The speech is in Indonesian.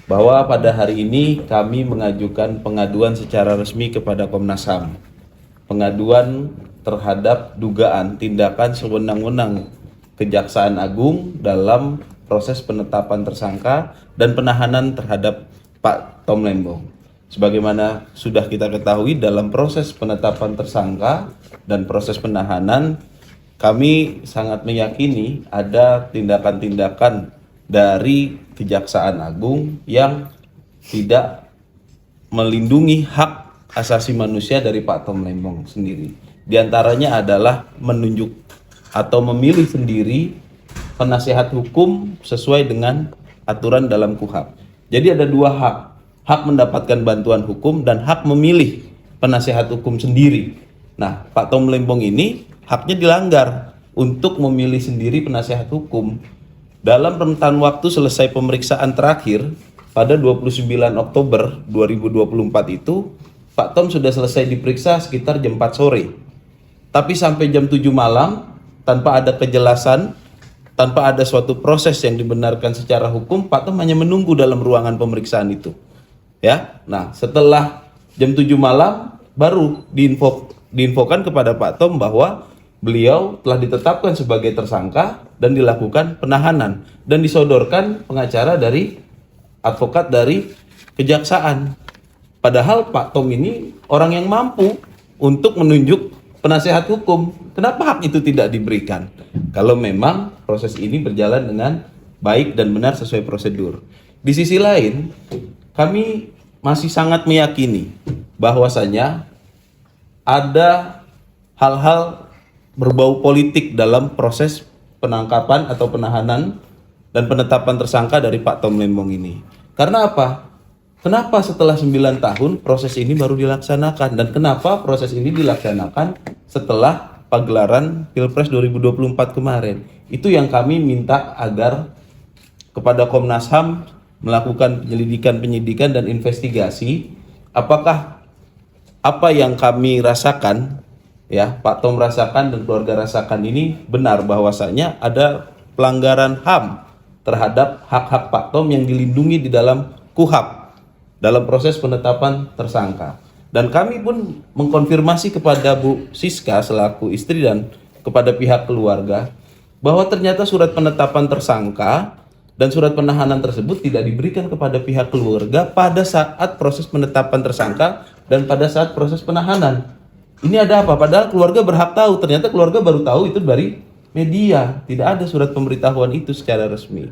bahwa pada hari ini kami mengajukan pengaduan secara resmi kepada Komnas HAM. Pengaduan terhadap dugaan tindakan sewenang-wenang Kejaksaan Agung dalam proses penetapan tersangka dan penahanan terhadap Pak Tom Lembong. Sebagaimana sudah kita ketahui, dalam proses penetapan tersangka dan proses penahanan, kami sangat meyakini ada tindakan-tindakan dari Kejaksaan Agung yang tidak melindungi hak asasi manusia dari Pak Tom Lembong sendiri. Di antaranya adalah menunjuk atau memilih sendiri penasehat hukum sesuai dengan aturan dalam KUHP. Jadi ada dua hak, hak mendapatkan bantuan hukum dan hak memilih penasehat hukum sendiri. Nah, Pak Tom Lembong ini haknya dilanggar untuk memilih sendiri penasehat hukum. Dalam rentan waktu selesai pemeriksaan terakhir pada 29 Oktober 2024 itu, Pak Tom sudah selesai diperiksa sekitar jam 4 sore. Tapi sampai jam 7 malam tanpa ada kejelasan, tanpa ada suatu proses yang dibenarkan secara hukum, Pak Tom hanya menunggu dalam ruangan pemeriksaan itu. Ya. Nah, setelah jam 7 malam baru diinfokan kepada Pak Tom bahwa beliau telah ditetapkan sebagai tersangka dan dilakukan penahanan dan disodorkan pengacara dari advokat dari kejaksaan. Padahal Pak Tom ini orang yang mampu untuk menunjuk penasehat hukum. Kenapa hak itu tidak diberikan? Kalau memang proses ini berjalan dengan baik dan benar sesuai prosedur. Di sisi lain, kami masih sangat meyakini bahwasanya ada hal-hal berbau politik dalam proses penangkapan atau penahanan dan penetapan tersangka dari Pak Tom Lembong ini. Karena apa? Kenapa setelah 9 tahun proses ini baru dilaksanakan? Dan kenapa proses ini dilaksanakan setelah pagelaran Pilpres 2024 kemarin? Itu yang kami minta agar kepada Komnas HAM melakukan penyidikan dan investigasi apakah apa yang kami rasakan, ya Pak Tom rasakan dan keluarga rasakan ini benar bahwasanya ada pelanggaran HAM terhadap hak-hak Pak Tom yang dilindungi di dalam KUHP dalam proses penetapan tersangka. Dan kami pun mengkonfirmasi kepada Bu Siska selaku istri dan kepada pihak keluarga bahwa ternyata surat penetapan tersangka dan surat penahanan tersebut tidak diberikan kepada pihak keluarga pada saat proses penetapan tersangka dan pada saat proses penahanan. Ini ada apa? Padahal keluarga berhak tahu. Ternyata keluarga baru tahu itu dari media. Tidak ada surat pemberitahuan itu secara resmi.